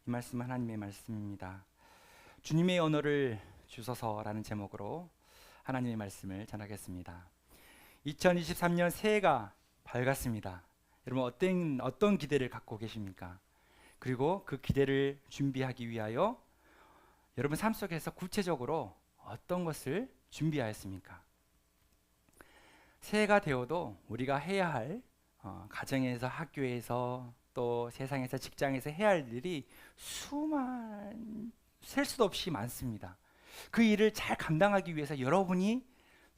이 말씀은 하나님의 말씀입니다. 주님의 언어를 주소서라는 제목으로 하나님의 말씀을 전하겠습니다. 2023년 새해가 밝았습니다. 여러분 어떤 기대를 갖고 계십니까? 그리고 그 기대를 준비하기 위하여 여러분 삶 속에서 구체적으로 어떤 것을 준비하였습니까? 새해가 되어도 우리가 해야 할 가정에서, 학교에서, 또 세상에서, 직장에서 해야 할 일이 셀 수도 없이 많습니다. 그 일을 잘 감당하기 위해서 여러분이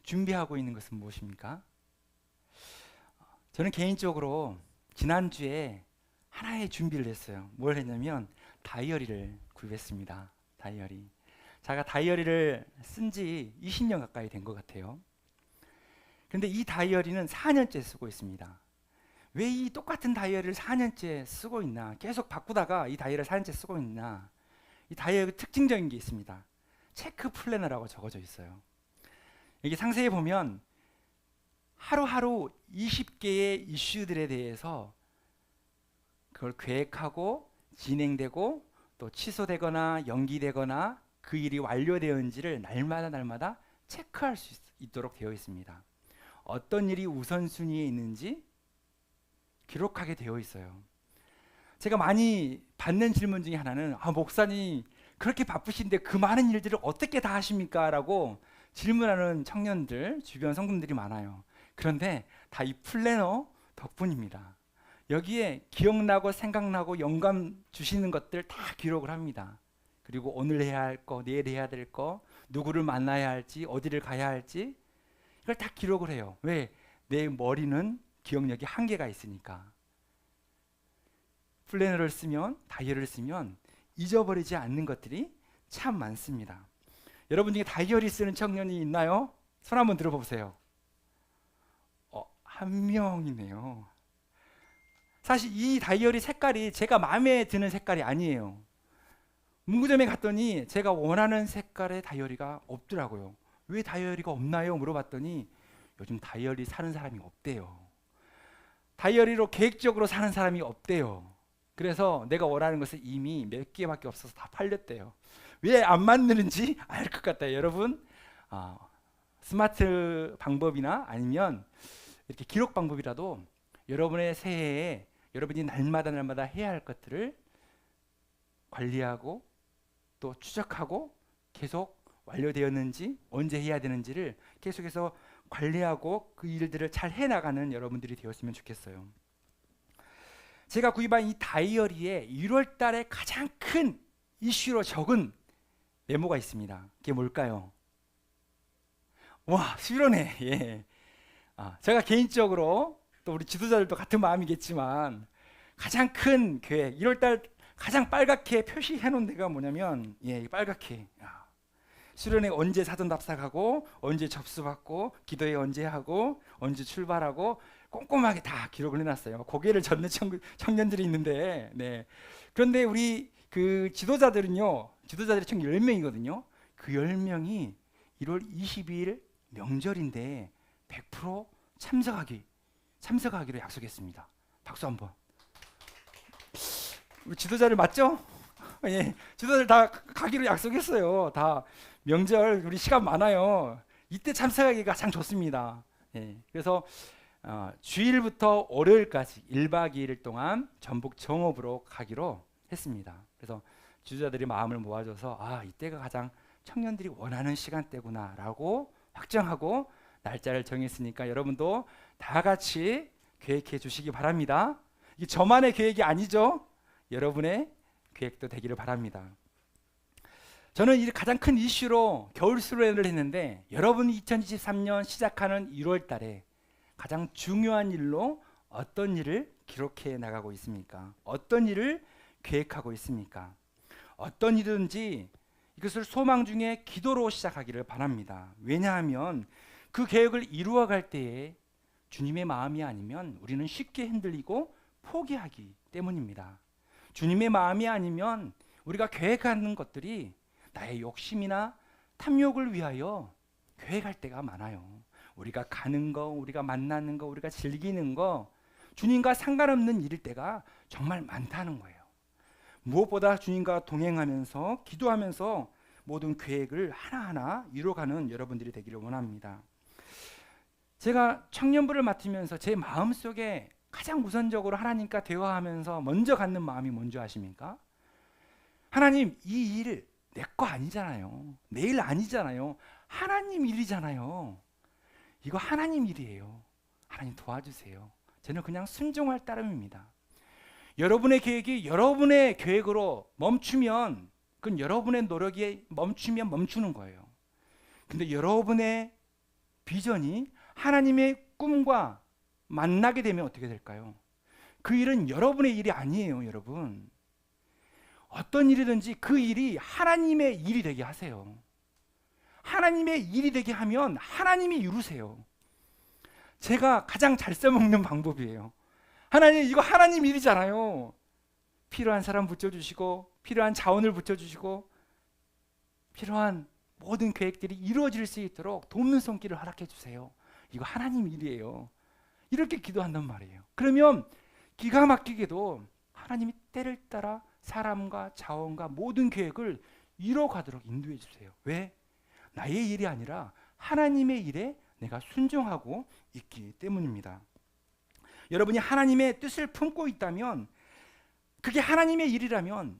준비하고 있는 것은 무엇입니까? 저는 개인적으로 지난주에 하나의 준비를 했어요. 뭘 했냐면 다이어리를 구입했습니다. 다이어리. 제가 다이어리를 쓴 지 20년 가까이 된 것 같아요. 근데 이 다이어리는 4년째 쓰고 있습니다. 왜 이 똑같은 다이어리를 4년째 쓰고 있나? 계속 바꾸다가 이 다이어리를 4년째 쓰고 있나? 이 다이어리 특징적인 게 있습니다. 체크 플래너라고 적어져 있어요. 여기 상세히 보면 하루하루 20개의 이슈들에 대해서 그걸 계획하고 진행되고 또 취소되거나 연기되거나 그 일이 완료되었는지를 날마다 체크할 수 있도록 되어 있습니다. 어떤 일이 우선순위에 있는지 기록하게 되어 있어요. 제가 많이 받는 질문 중에 하나는 목사님 그렇게 바쁘신데 그 많은 일들을 어떻게 다 하십니까? 라고 질문하는 청년들, 주변 성도들이 많아요. 그런데 다 이 플래너 덕분입니다. 여기에 기억나고 생각나고 영감 주시는 것들 다 기록을 합니다. 그리고 오늘 해야 할 거, 내일 해야 될 거, 누구를 만나야 할지, 어디를 가야 할지 이걸 다 기록을 해요. 왜? 내 머리는 기억력이 한계가 있으니까. 플래너를 쓰면, 다이어리를 쓰면 잊어버리지 않는 것들이 참 많습니다. 여러분 중에 다이어리 쓰는 청년이 있나요? 손 한번 들어보세요. 한 명이네요. 사실 이 다이어리 색깔이 제가 마음에 드는 색깔이 아니에요. 문구점에 갔더니 제가 원하는 색깔의 다이어리가 없더라고요. 왜 다이어리가 없나요? 물어봤더니 요즘 다이어리 사는 사람이 없대요. 다이어리로 계획적으로 사는 사람이 없대요. 그래서 내가 원하는 것은 이미 몇 개밖에 없어서 다 팔렸대요. 왜 안 만드는지 알 것 같아요. 여러분 스마트 방법이나 아니면 이렇게 기록 방법이라도 여러분의 새해에 여러분이 날마다 해야 할 것들을 관리하고 또 추적하고 계속 완료되었는지 언제 해야 되는지를 계속해서 관리하고 그 일들을 잘 해나가는 여러분들이 되었으면 좋겠어요. 제가 구입한 이 다이어리에 1월 달에 가장 큰 이슈로 적은 메모가 있습니다. 그게 뭘까요? 와, 수련회. 예. 제가 개인적으로 또 우리 지도자들도 같은 마음이겠지만 가장 큰 계획, 1월 달 가장 빨갛게 표시해 놓은 데가 뭐냐면 빨갛게 수련회 언제 사전 답사하고 언제 접수받고 기도회 언제 하고 언제 출발하고 꼼꼼하게 다 기록을 해놨어요. 고개를 젓는 청년들이 있는데 그런데 우리 그 지도자들이 총 10명이거든요. 그 10명이 1월 22일 명절인데 100% 참석하기로 약속했습니다. 박수 한번. 우리 지도자들 맞죠? 예, 지도자들 다 가기로 약속했어요. 다 명절 우리 시간 많아요. 이때 참석하기가 가장 좋습니다. 예, 그래서 주일부터 월요일까지 1박 2일 동안 전북 정읍으로 가기로 했습니다. 그래서 지도자들이 마음을 모아줘서 이때가 가장 청년들이 원하는 시간대구나라고 확정하고 날짜를 정했으니까 여러분도 다 같이 계획해 주시기 바랍니다. 이게 저만의 계획이 아니죠. 여러분의 계획도 되기를 바랍니다. 저는 이 가장 큰 이슈로 겨울 수련회를 했는데 여러분이 2023년 시작하는 1월 달에 가장 중요한 일로 어떤 일을 기록해 나가고 있습니까? 어떤 일을 계획하고 있습니까? 어떤 일이든지 이것을 소망 중에 기도로 시작하기를 바랍니다. 왜냐하면 그 계획을 이루어갈 때에 주님의 마음이 아니면 우리는 쉽게 흔들리고 포기하기 때문입니다. 주님의 마음이 아니면 우리가 계획하는 것들이 나의 욕심이나 탐욕을 위하여 계획할 때가 많아요. 우리가 가는 거, 우리가 만나는 거, 우리가 즐기는 거 주님과 상관없는 일일 때가 정말 많다는 거예요. 무엇보다 주님과 동행하면서 기도하면서 모든 계획을 하나하나 이뤄가는 여러분들이 되기를 원합니다. 제가 청년부를 맡으면서 제 마음속에 가장 우선적으로 하나님과 대화하면서 먼저 갖는 마음이 뭔지 아십니까? 하나님, 이 일 내 거 아니잖아요. 내 일 아니잖아요. 하나님 일이잖아요. 이거 하나님 일이에요. 하나님 도와주세요. 저는 그냥 순종할 따름입니다. 여러분의 계획이 여러분의 계획으로 멈추면 그건 여러분의 노력이 멈추면 멈추는 거예요. 근데 여러분의 비전이 하나님의 꿈과 만나게 되면 어떻게 될까요? 그 일은 여러분의 일이 아니에요, 여러분. 어떤 일이든지 그 일이 하나님의 일이 되게 하세요. 하나님의 일이 되게 하면 하나님이 이루세요. 제가 가장 잘 써먹는 방법이에요. 하나님, 이거 하나님 일이잖아요. 필요한 사람 붙여주시고 필요한 자원을 붙여주시고 필요한 모든 계획들이 이루어질 수 있도록 돕는 손길을 허락해 주세요. 이거 하나님 일이에요. 이렇게 기도한단 말이에요. 그러면 기가 막히게도 하나님이 때를 따라 사람과 자원과 모든 계획을 이뤄가도록 인도해 주세요. 왜? 나의 일이 아니라 하나님의 일에 내가 순종하고 있기 때문입니다. 여러분이 하나님의 뜻을 품고 있다면, 그게 하나님의 일이라면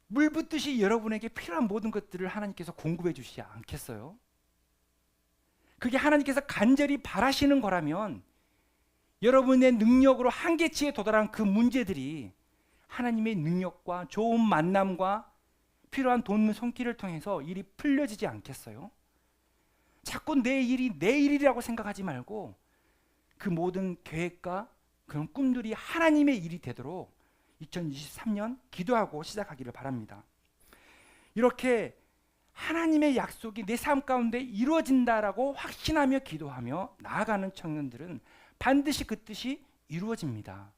물 붓듯이 여러분에게 필요한 모든 것들을 하나님께서 공급해 주시지 않겠어요? 그게 하나님께서 간절히 바라시는 거라면 여러분의 능력으로 한계치에 도달한 그 문제들이 하나님의 능력과 좋은 만남과 필요한 돕는 손길을 통해서 일이 풀려지지 않겠어요? 자꾸 내 일이 내 일이라고 생각하지 말고 그 모든 계획과 그런 꿈들이 하나님의 일이 되도록 2023년 기도하고 시작하기를 바랍니다. 이렇게 하나님의 약속이 내 삶 가운데 이루어진다라고 확신하며 기도하며 나아가는 청년들은 반드시 그 뜻이 이루어집니다.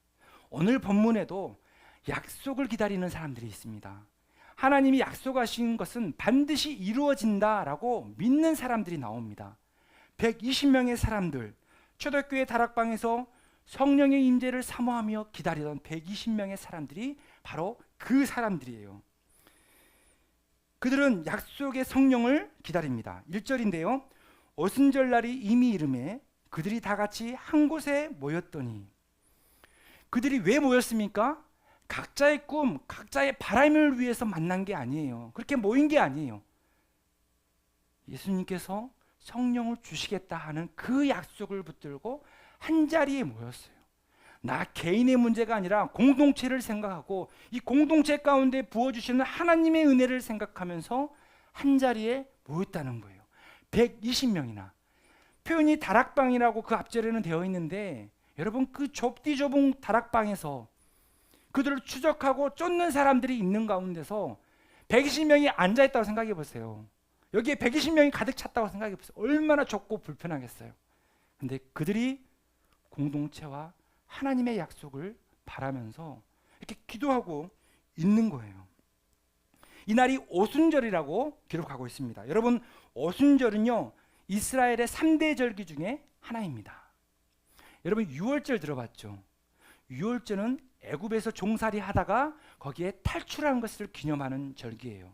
오늘 본문에도 약속을 기다리는 사람들이 있습니다. 하나님이 약속하신 것은 반드시 이루어진다라고 믿는 사람들이 나옵니다. 120명의 사람들, 초대교회 다락방에서 성령의 임재를 사모하며 기다리던 120명의 사람들이 바로 그 사람들이에요. 그들은 약속의 성령을 기다립니다. 1절인데요. 오순절날이 이미 이르매 그들이 다 같이 한 곳에 모였더니, 그들이 왜 모였습니까? 각자의 꿈, 각자의 바람을 위해서 만난 게 아니에요. 그렇게 모인 게 아니에요. 예수님께서 성령을 주시겠다 하는 그 약속을 붙들고 한 자리에 모였어요. 나 개인의 문제가 아니라 공동체를 생각하고 이 공동체 가운데 부어주시는 하나님의 은혜를 생각하면서 한 자리에 모였다는 거예요. 120명이나. 표현이 다락방이라고 그 앞절에는 되어 있는데, 여러분 그 좁디 좁은 다락방에서 그들을 추적하고 쫓는 사람들이 있는 가운데서 120명이 앉아있다고 생각해 보세요. 여기에 120명이 가득 찼다고 생각해 보세요. 얼마나 좁고 불편하겠어요. 근데 그들이 공동체와 하나님의 약속을 바라면서 이렇게 기도하고 있는 거예요. 이날이 오순절이라고 기록하고 있습니다. 여러분, 오순절은요 이스라엘의 3대 절기 중에 하나입니다. 여러분, 유월절 들어봤죠? 유월절은 애굽에서 종살이 하다가 거기에 탈출한 것을 기념하는 절기예요.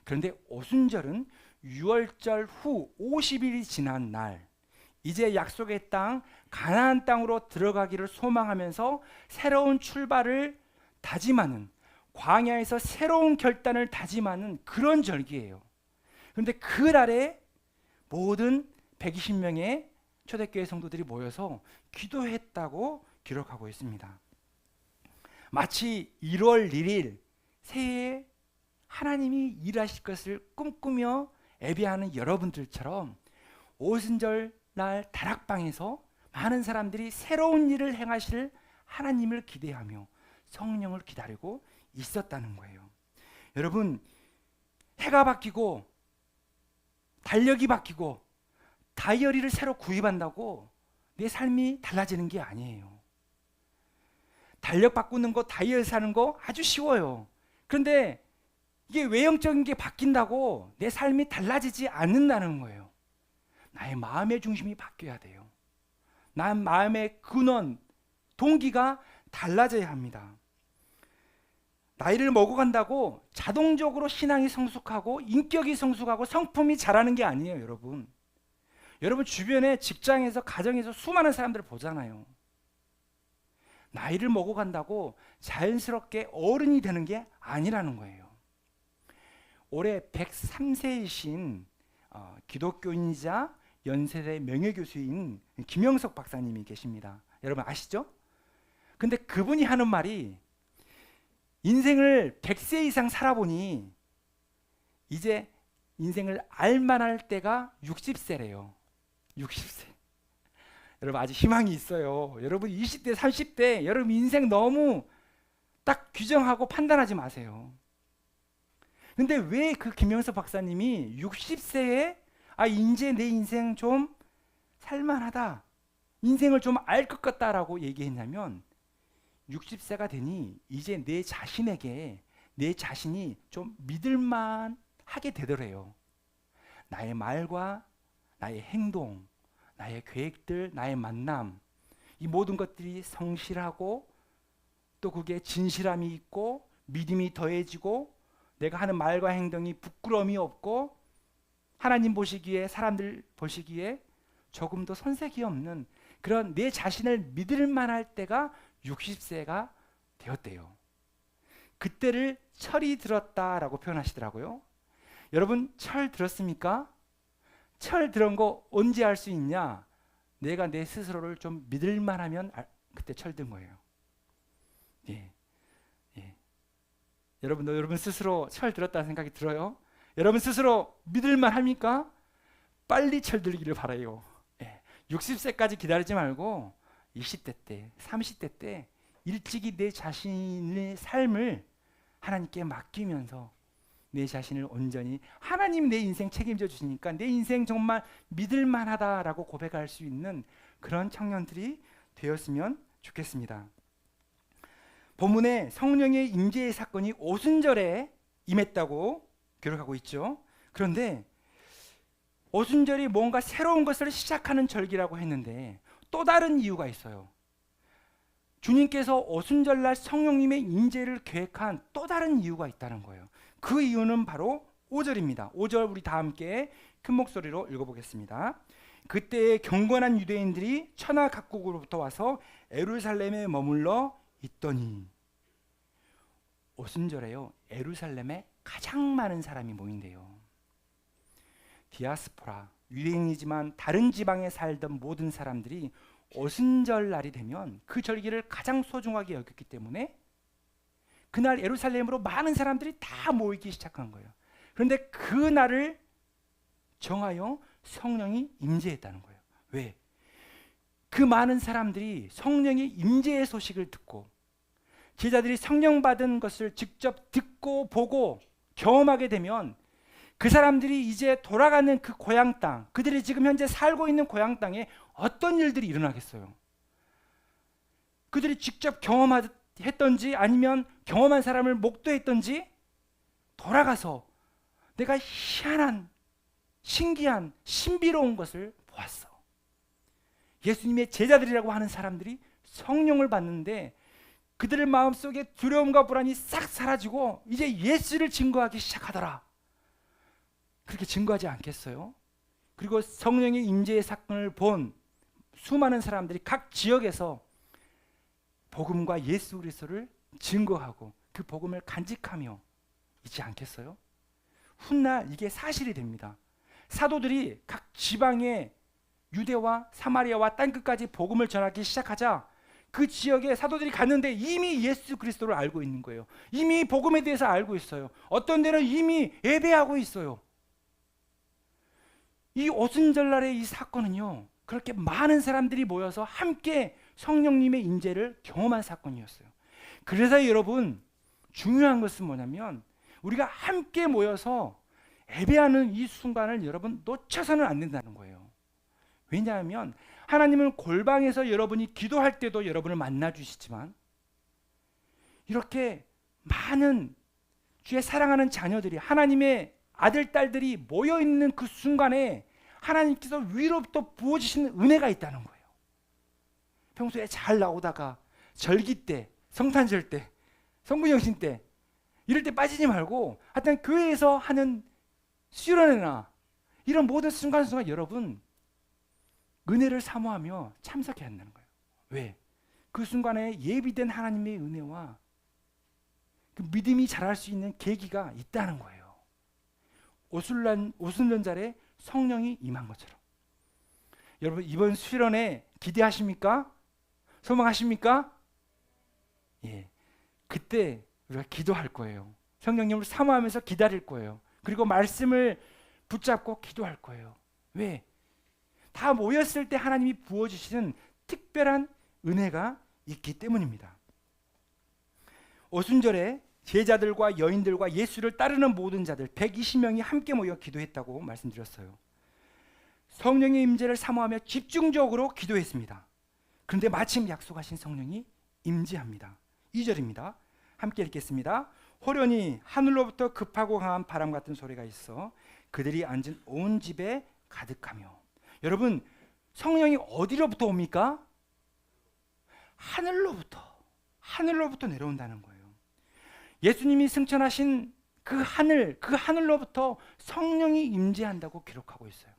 그런데 오순절은 유월절 후 50일이 지난 날, 이제 약속의 땅 가나안 땅으로 들어가기를 소망하면서 새로운 출발을 다짐하는, 광야에서 새로운 결단을 다짐하는 그런 절기예요. 그런데 그날에 모든 120명의 초대교회 성도들이 모여서 기도했다고 기록하고 있습니다. 마치 1월 1일 새해에 하나님이 일하실 것을 꿈꾸며 예배하는 여러분들처럼 오순절 날 다락방에서 많은 사람들이 새로운 일을 행하실 하나님을 기대하며 성령을 기다리고 있었다는 거예요. 여러분, 해가 바뀌고 달력이 바뀌고 다이어리를 새로 구입한다고 내 삶이 달라지는 게 아니에요. 달력 바꾸는 거, 다이어리 사는 거 아주 쉬워요. 그런데 이게 외형적인 게 바뀐다고 내 삶이 달라지지 않는다는 거예요. 나의 마음의 중심이 바뀌어야 돼요. 난 마음의 근원, 동기가 달라져야 합니다. 나이를 먹어간다고 자동적으로 신앙이 성숙하고 인격이 성숙하고 성품이 자라는 게 아니에요, 여러분. 여러분 주변에 직장에서 가정에서 수많은 사람들을 보잖아요. 나이를 먹어간다고 자연스럽게 어른이 되는 게 아니라는 거예요. 올해 103세이신 기독교인이자 연세대 명예교수인 김영석 박사님이 계십니다. 여러분 아시죠? 근데 그분이 하는 말이 인생을 100세 이상 살아보니 이제 인생을 알만할 때가 60세래요. 60세. 여러분 아직 희망이 있어요. 여러분 20대, 30대 여러분 인생 너무 딱 규정하고 판단하지 마세요. 근데 왜 그 김영석 박사님이 60세에 이제 내 인생 좀 살만하다, 인생을 좀 알 것 같다라고 얘기했냐면 60세가 되니 이제 내 자신에게 내 자신이 좀 믿을만 하게 되더래요. 나의 말과 나의 행동, 나의 계획들, 나의 만남, 이 모든 것들이 성실하고 또 그게 진실함이 있고 믿음이 더해지고 내가 하는 말과 행동이 부끄러움이 없고 하나님 보시기에 사람들 보시기에 조금도 손색이 없는 그런 내 자신을 믿을 만할 때가 60세가 되었대요. 그때를 철이 들었다라고 표현하시더라고요. 여러분 철 들었습니까? 철 들은 거 언제 알 수 있냐? 내가 내 스스로를 좀 믿을 만하면 그때 철 든 거예요. 예. 여러분 스스로 철 들었다는 생각이 들어요? 여러분 스스로 믿을 만합니까? 빨리 철 들기를 바라요. 60세까지 기다리지 말고 20대 때, 30대 때 일찍이 내 자신의 삶을 하나님께 맡기면서 내 자신을 온전히 하나님 내 인생 책임져 주시니까 내 인생 정말 믿을 만하다라고 고백할 수 있는 그런 청년들이 되었으면 좋겠습니다. 본문에 성령의 임재의 사건이 오순절에 임했다고 기록하고 있죠. 그런데 오순절이 뭔가 새로운 것을 시작하는 절기라고 했는데 또 다른 이유가 있어요. 주님께서 오순절날 성령님의 임재를 계획한 또 다른 이유가 있다는 거예요. 그 이유는 바로 5절입니다. 5절 우리 다 함께 큰 목소리로 읽어보겠습니다. 그때 경건한 유대인들이 천하 각국으로부터 와서 예루살렘에 머물러 있더니, 오순절에요 예루살렘에 가장 많은 사람이 모인대요. 디아스포라, 유대인이지만 다른 지방에 살던 모든 사람들이 오순절 날이 되면 그 절기를 가장 소중하게 여겼기 때문에 그날 예루살렘으로 많은 사람들이 다 모이기 시작한 거예요. 그런데 그 날을 정하여 성령이 임재했다는 거예요. 왜? 그 많은 사람들이 성령의 임재의 소식을 듣고 제자들이 성령 받은 것을 직접 듣고 보고 경험하게 되면 그 사람들이 이제 돌아가는 그 고향 땅, 그들이 지금 현재 살고 있는 고향 땅에 어떤 일들이 일어나겠어요? 그들이 직접 경험했던지 아니면 경험한 사람을 목도했던지 돌아가서 내가 희한한, 신기한, 신비로운 것을 보았어. 예수님의 제자들이라고 하는 사람들이 성령을 받는데 그들의 마음속에 두려움과 불안이 싹 사라지고 이제 예수를 증거하기 시작하더라. 그렇게 증거하지 않겠어요? 그리고 성령의 임재의 사건을 본 수많은 사람들이 각 지역에서 복음과 예수 그리스도를 증거하고 그 복음을 간직하며 있지 않겠어요? 훗날 이게 사실이 됩니다. 사도들이 각 지방의 유대와 사마리아와 땅끝까지 복음을 전하기 시작하자 그 지역에 사도들이 갔는데 이미 예수 그리스도를 알고 있는 거예요. 이미 복음에 대해서 알고 있어요. 어떤 데는 이미 예배하고 있어요. 이 오순절날의 이 사건은요, 그렇게 많은 사람들이 모여서 함께 성령님의 임재를 경험한 사건이었어요. 그래서 여러분 중요한 것은 뭐냐면 우리가 함께 모여서 예배하는 이 순간을 여러분 놓쳐서는 안 된다는 거예요. 왜냐하면 하나님은 골방에서 여러분이 기도할 때도 여러분을 만나 주시지만 이렇게 많은 주의 사랑하는 자녀들이 하나님의 아들, 딸들이 모여있는 그 순간에 하나님께서 위로부터 부어주시는 은혜가 있다는 거예요. 평소에 잘 나오다가 절기 때, 성탄절 때, 성부영신 때 이럴 때 빠지지 말고 하여튼 교회에서 하는 수련회나 이런 모든 순간순간 여러분 은혜를 사모하며 참석해야 한다는 거예요. 왜? 그 순간에 예비된 하나님의 은혜와 그 믿음이 자랄 수 있는 계기가 있다는 거예요. 오순절에 성령이 임한 것처럼. 여러분 이번 수련회 기대하십니까? 소망하십니까? 예, 그때 우리가 기도할 거예요. 성령님을 사모하면서 기다릴 거예요. 그리고 말씀을 붙잡고 기도할 거예요. 왜? 다 모였을 때 하나님이 부어주시는 특별한 은혜가 있기 때문입니다. 오순절에 제자들과 여인들과 예수를 따르는 모든 자들 120명이 함께 모여 기도했다고 말씀드렸어요. 성령의 임재를 사모하며 집중적으로 기도했습니다. 그런데 마침 약속하신 성령이 임재합니다. 2절입니다. 함께 읽겠습니다. 호련히 하늘로부터 급하고 강한 바람 같은 소리가 있어 그들이 앉은 온 집에 가득하며. 여러분 성령이 어디로부터 옵니까? 하늘로부터 내려온다는 거예요. 예수님이 승천하신 그 하늘로부터 성령이 임재한다고 기록하고 있어요.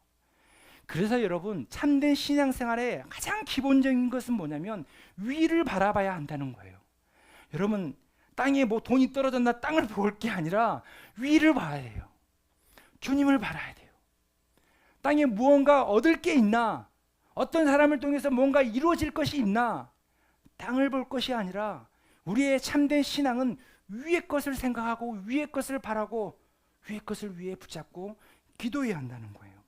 그래서 여러분 참된 신앙생활의 가장 기본적인 것은 뭐냐면 위를 바라봐야 한다는 거예요. 여러분 땅에 뭐 돈이 떨어졌나 땅을 볼 게 아니라 위를 봐야 해요. 주님을 바라야 돼요. 땅에 무언가 얻을 게 있나, 어떤 사람을 통해서 뭔가 이루어질 것이 있나, 땅을 볼 것이 아니라 우리의 참된 신앙은 위의 것을 생각하고 위의 것을 바라고 위의 것을 위에 붙잡고 기도해야 한다는 거예요.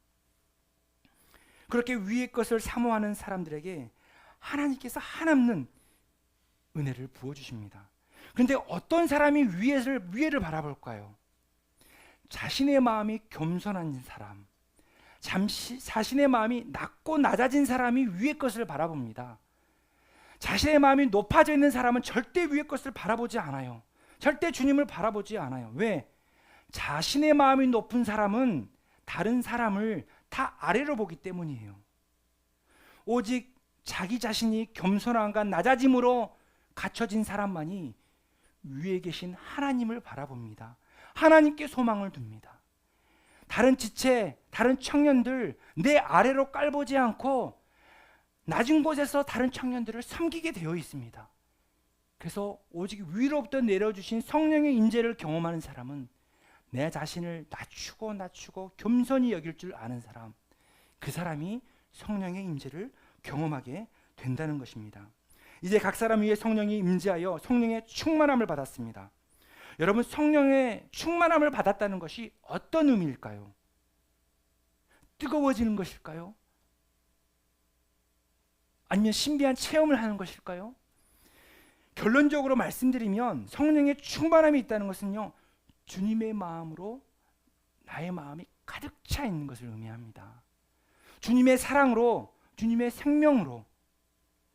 그렇게 위의 것을 사모하는 사람들에게 하나님께서 한없는 은혜를 부어주십니다. 그런데 어떤 사람이 위를 바라볼까요? 자신의 마음이 겸손한 사람, 자신의 마음이 낮고 낮아진 사람이 위의 것을 바라봅니다. 자신의 마음이 높아져 있는 사람은 절대 위의 것을 바라보지 않아요. 절대 주님을 바라보지 않아요. 왜? 자신의 마음이 높은 사람은 다른 사람을 다 아래로 보기 때문이에요. 오직 자기 자신이 겸손함과 낮아짐으로 갖춰진 사람만이 위에 계신 하나님을 바라봅니다. 하나님께 소망을 둡니다. 다른 지체, 다른 청년들 내 아래로 깔보지 않고 낮은 곳에서 다른 청년들을 섬기게 되어 있습니다. 그래서 오직 위로부터 내려주신 성령의 임재를 경험하는 사람은 내 자신을 낮추고 겸손히 여길 줄 아는 사람, 그 사람이 성령의 임재를 경험하게 된다는 것입니다. 이제 각 사람 위에 성령이 임재하여 성령의 충만함을 받았습니다. 여러분 성령의 충만함을 받았다는 것이 어떤 의미일까요? 뜨거워지는 것일까요? 아니면 신비한 체험을 하는 것일까요? 결론적으로 말씀드리면 성령의 충만함이 있다는 것은요, 주님의 마음으로 나의 마음이 가득 차 있는 것을 의미합니다. 주님의 사랑으로, 주님의 생명으로,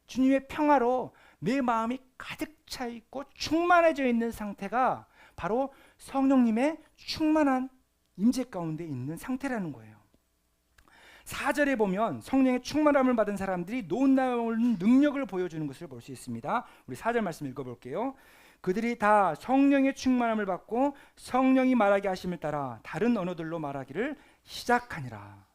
주님의 평화로 내 마음이 가득 차 있고 충만해져 있는 상태가 바로 성령님의 충만한 임재 가운데 있는 상태라는 거예요. 4절에 보면 성령의 충만함을 받은 사람들이 놀라운 능력을 보여주는 것을 볼 수 있습니다. 우리 4절 말씀 읽어볼게요. 그들이 다 성령의 충만함을 받고 성령이 말하게 하심을 따라 다른 언어들로 말하기를 시작하니라.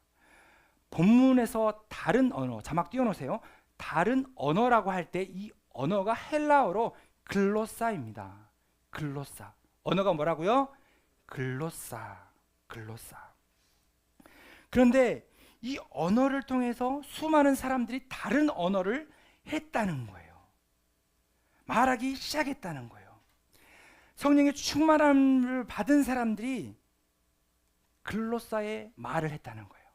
본문에서 다른 언어, 자막 띄워놓으세요. 다른 언어라고 할 때 이 언어가 헬라어로 글로사입니다. 글로사. 언어가 뭐라고요? 글로사. 그런데 이 언어를 통해서 수많은 사람들이 다른 언어를 했다는 거예요. 말하기 시작했다는 거예요. 성령의 충만함을 받은 사람들이 글로사의 말을 했다는 거예요.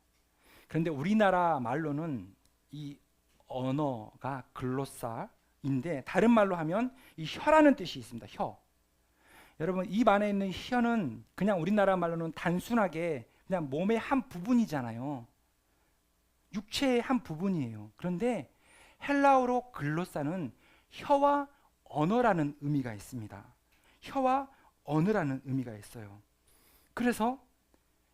그런데 우리나라 말로는 이 언어가 글로사인데 다른 말로 하면 이 혀라는 뜻이 있습니다. 혀. 여러분 입 안에 있는 혀는 그냥 우리나라 말로는 단순하게 그냥 몸의 한 부분이잖아요. 육체의 한 부분이에요. 그런데 헬라어로 글로사는 혀와 언어라는 의미가 있습니다. 혀와 언어라는 의미가 있어요. 그래서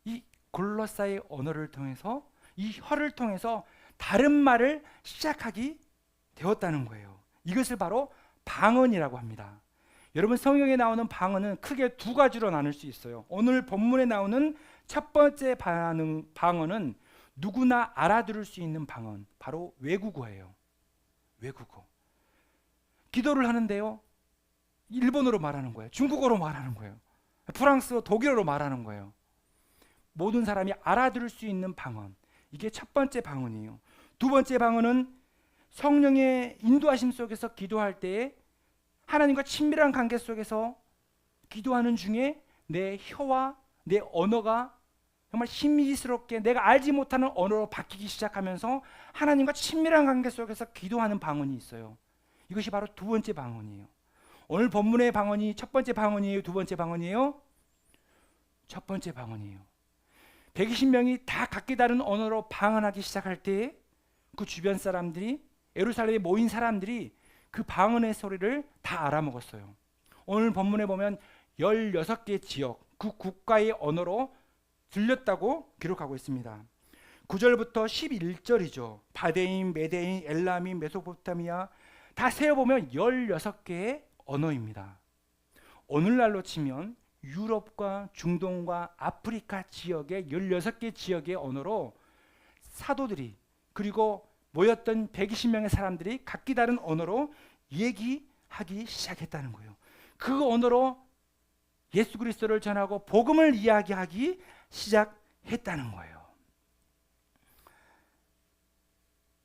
이 글로사의 언어를 통해서 이 혀를 통해서 다른 말을 시작하게 되었다는 거예요. 이것을 바로 방언이라고 합니다. 여러분, 성경에 나오는 방언은 크게 두 가지로 나눌 수 있어요. 오늘 본문에 나오는 첫 번째 방언은 누구나 알아들을 수 있는 방언, 바로 외국어예요. 외국어. 기도를 하는데요, 일본어로 말하는 거예요. 중국어로 말하는 거예요. 프랑스어, 독일어로 말하는 거예요. 모든 사람이 알아들을 수 있는 방언, 이게 첫 번째 방언이에요. 두 번째 방언은 성령의 인도하심 속에서 기도할 때에 하나님과 친밀한 관계 속에서 기도하는 중에 내 혀와 내 언어가 정말 신비스럽게 내가 알지 못하는 언어로 바뀌기 시작하면서 하나님과 친밀한 관계 속에서 기도하는 방언이 있어요. 이것이 바로 두 번째 방언이에요. 오늘 본문의 방언이 첫 번째 방언이에요, 두 번째 방언이에요? 첫 번째 방언이에요. 120명이 다 각기 다른 언어로 방언하기 시작할 때 그 주변 사람들이, 예루살렘에 모인 사람들이 그 방언의 소리를 다 알아먹었어요. 오늘 본문에 보면 16개 지역, 그 국가의 언어로 들렸다고 기록하고 있습니다. 9절부터 11절이죠. 바데인, 메데인, 엘라민, 메소포타미아 다 세어보면 16개의 언어입니다. 오늘날로 치면 유럽과 중동과 아프리카 지역의 16개 지역의 언어로 사도들이, 그리고 모였던 120명의 사람들이 각기 다른 언어로 얘기하기 시작했다는 거예요. 그 언어로 예수 그리스도를 전하고 복음을 이야기하기 시작했다는 거예요.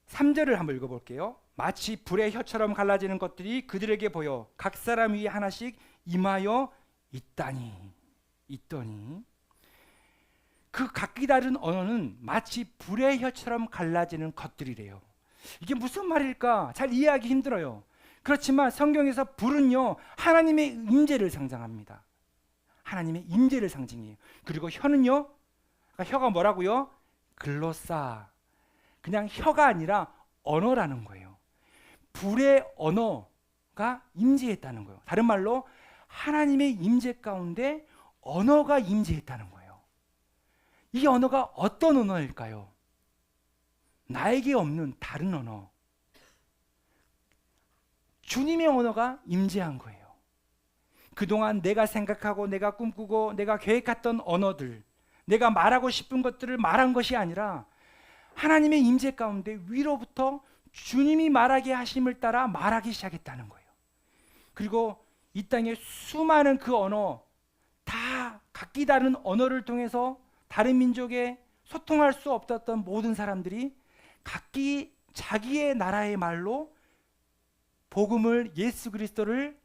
3절을 한번 읽어볼게요. 마치 불의 혀처럼 갈라지는 것들이 그들에게 보여 각 사람 위에 하나씩 임하여 있더니 그 각기 다른 언어는 마치 불의 혀처럼 갈라지는 것들이래요. 이게 무슨 말일까? 잘 이해하기 힘들어요. 그렇지만 성경에서 불은요, 하나님의 임재를 상징합니다. 하나님의 임재를 상징해요. 그리고 혀는요, 혀가 뭐라고요? 글로사, 그냥 혀가 아니라 언어라는 거예요. 불의 언어가 임재했다는 거예요. 다른 말로 하나님의 임재 가운데 언어가 임재했다는 거예요. 이 언어가 어떤 언어일까요? 나에게 없는 다른 언어, 주님의 언어가 임재한 거예요. 그동안 내가 생각하고 내가 꿈꾸고 내가 계획했던 언어들, 내가 말하고 싶은 것들을 말한 것이 아니라 하나님의 임재 가운데 위로부터 주님이 말하게 하심을 따라 말하기 시작했다는 거예요. 그리고 이 땅에 수많은 그 언어, 다 각기 다른 언어를 통해서 다른 민족에 소통할 수 없었던 모든 사람들이 각기 자기의 나라의 말로 복음을, 예수 그리스도를,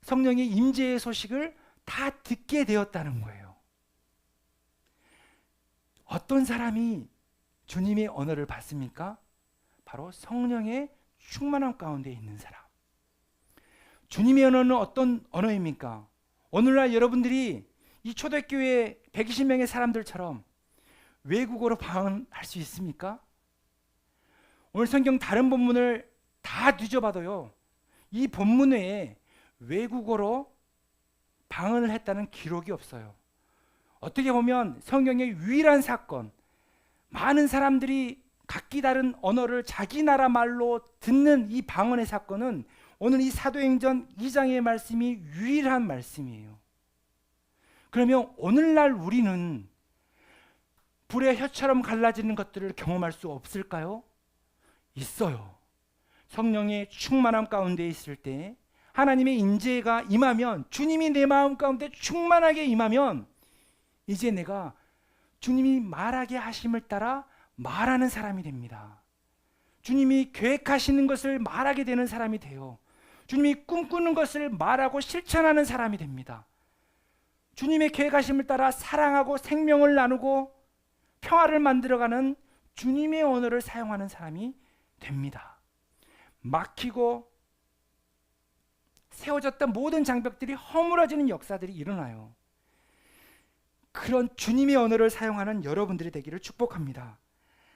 성령의 임재의 소식을 다 듣게 되었다는 거예요. 어떤 사람이 주님의 언어를 받습니까? 바로 성령의 충만함 가운데 있는 사람. 주님의 언어는 어떤 언어입니까? 오늘날 여러분들이 이 초대교회 120명의 사람들처럼 외국어로 방언할 수 있습니까? 오늘 성경 다른 본문을 다 뒤져봐도요, 이 본문 외에 외국어로 방언을 했다는 기록이 없어요. 어떻게 보면 성경의 유일한 사건, 많은 사람들이 각기 다른 언어를 자기 나라 말로 듣는 이 방언의 사건은 오늘 이 사도행전 2장의 말씀이 유일한 말씀이에요. 그러면 오늘날 우리는 불의 혀처럼 갈라지는 것들을 경험할 수 없을까요? 있어요. 성령의 충만함 가운데 있을 때, 하나님의 임재가 임하면, 주님이 내 마음 가운데 충만하게 임하면 이제 내가 주님이 말하게 하심을 따라 말하는 사람이 됩니다. 주님이 계획하시는 것을 말하게 되는 사람이 돼요. 주님이 꿈꾸는 것을 말하고 실천하는 사람이 됩니다. 주님의 계획하심을 따라 사랑하고 생명을 나누고 평화를 만들어가는 주님의 언어를 사용하는 사람이 됩니다. 막히고 세워졌던 모든 장벽들이 허물어지는 역사들이 일어나요. 그런 주님의 언어를 사용하는 여러분들이 되기를 축복합니다.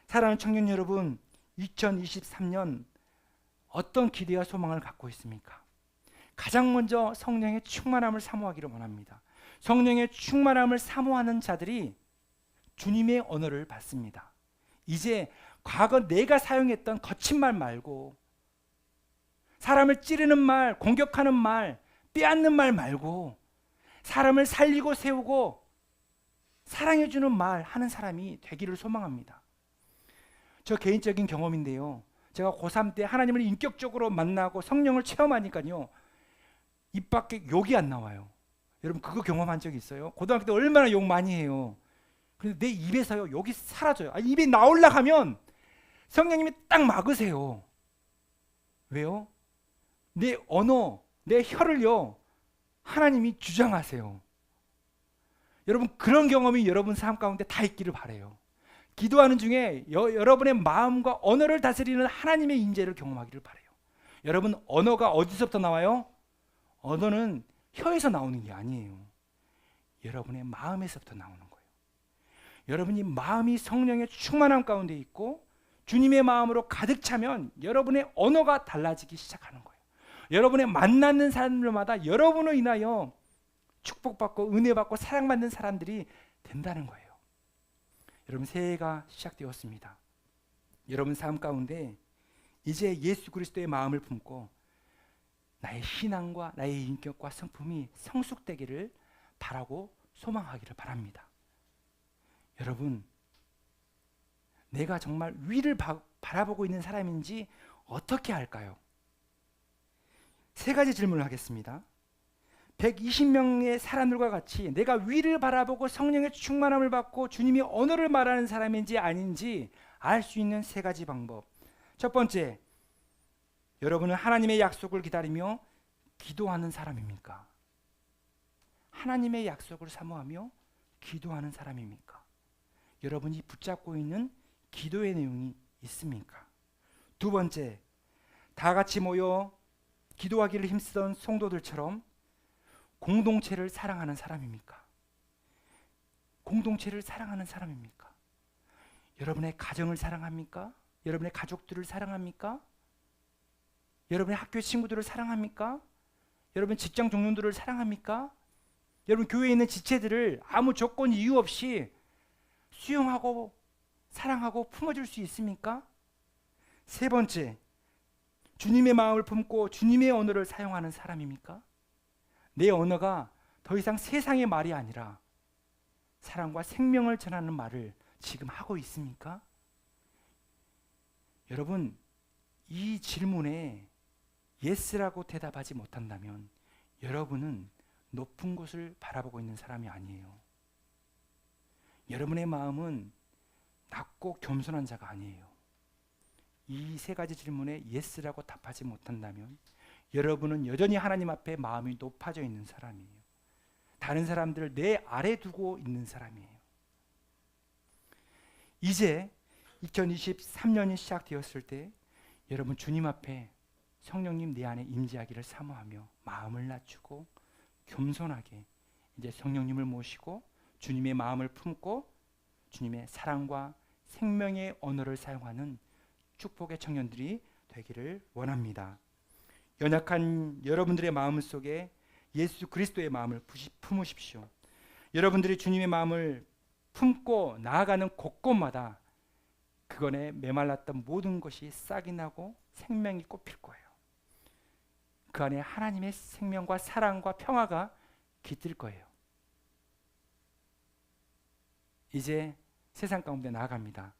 사랑하는 청년 여러분, 2023년 어떤 기대와 소망을 갖고 있습니까? 가장 먼저 성령의 충만함을 사모하기를 원합니다. 성령의 충만함을 사모하는 자들이 주님의 언어를 받습니다. 이제 과거 내가 사용했던 거친 말 말고, 사람을 찌르는 말, 공격하는 말, 빼앗는 말 말고 사람을 살리고 세우고 사랑해주는 말 하는 사람이 되기를 소망합니다. 저 개인적인 경험인데요. 제가 고3 때 하나님을 인격적으로 만나고 성령을 체험하니까요. 입 밖에 욕이 안 나와요. 여러분 그거 경험한 적 있어요? 고등학교 때 얼마나 욕 많이 해요. 근데 내 입에서요 욕이 사라져요. 입이 나오려고 하면 성령님이 딱 막으세요. 왜요? 내 언어, 내 혀를요 하나님이 주장하세요. 여러분 그런 경험이 여러분 삶 가운데 다 있기를 바라요. 기도하는 중에 여러분의 마음과 언어를 다스리는 하나님의 인재를 경험하기를 바라요. 여러분 언어가 어디서부터 나와요? 언어는 혀에서 나오는 게 아니에요. 여러분의 마음에서부터 나오는 거예요. 여러분이 마음이 성령의 충만함 가운데 있고 주님의 마음으로 가득 차면 여러분의 언어가 달라지기 시작하는 거예요. 여러분의 만나는 사람들마다 여러분을 인하여 축복받고 은혜받고 사랑받는 사람들이 된다는 거예요. 여러분 새해가 시작되었습니다. 여러분 삶 가운데 이제 예수 그리스도의 마음을 품고 나의 신앙과 나의 인격과 성품이 성숙되기를 바라고 소망하기를 바랍니다. 여러분 내가 정말 위를 바라보고 있는 사람인지 어떻게 할까요? 세 가지 질문을 하겠습니다. 120명의 사람들과 같이 내가 위를 바라보고 성령의 충만함을 받고 주님이 언어를 말하는 사람인지 아닌지 알 수 있는 세 가지 방법. 첫 번째, 여러분은 하나님의 약속을 기다리며 기도하는 사람입니까? 하나님의 약속을 사모하며 기도하는 사람입니까? 여러분이 붙잡고 있는 기도의 내용이 있습니까? 두 번째, 다 같이 모여 기도하기를 힘쓰던 성도들처럼 공동체를 사랑하는 사람입니까? 공동체를 사랑하는 사람입니까? 여러분의 가정을 사랑합니까? 여러분의 가족들을 사랑합니까? 여러분의 학교 친구들을 사랑합니까? 여러분 직장 동료들을 사랑합니까? 여러분 교회에 있는 지체들을 아무 조건 이유 없이 수용하고 사랑하고 품어줄 수 있습니까? 세 번째, 주님의 마음을 품고 주님의 언어를 사용하는 사람입니까? 내 언어가 더 이상 세상의 말이 아니라 사랑과 생명을 전하는 말을 지금 하고 있습니까? 여러분 이 질문에 예스라고 대답하지 못한다면 여러분은 높은 곳을 바라보고 있는 사람이 아니에요. 여러분의 마음은 낮고 겸손한 자가 아니에요. 이 세 가지 질문에 예스라고 답하지 못한다면 여러분은 여전히 하나님 앞에 마음이 높아져 있는 사람이에요. 다른 사람들을 내 아래 두고 있는 사람이에요. 이제 2023년이 시작되었을 때 여러분 주님 앞에 성령님 내 안에 임재하기를 사모하며 마음을 낮추고 겸손하게 이제 성령님을 모시고 주님의 마음을 품고 주님의 사랑과 생명의 언어를 사용하는 축복의 청년들이 되기를 원합니다. 연약한 여러분들의 마음 속에 예수 그리스도의 마음을 품으십시오. 여러분들이 주님의 마음을 품고 나아가는 곳곳마다 그 안에 메말랐던 모든 것이 싹이 나고 생명이 꽃필 거예요. 그 안에 하나님의 생명과 사랑과 평화가 깃들 거예요. 이제 세상 가운데 나아갑니다.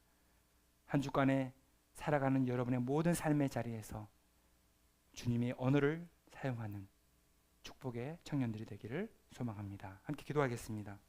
한 주간에 살아가는 여러분의 모든 삶의 자리에서 주님의 언어를 사용하는 축복의 청년들이 되기를 소망합니다. 함께 기도하겠습니다.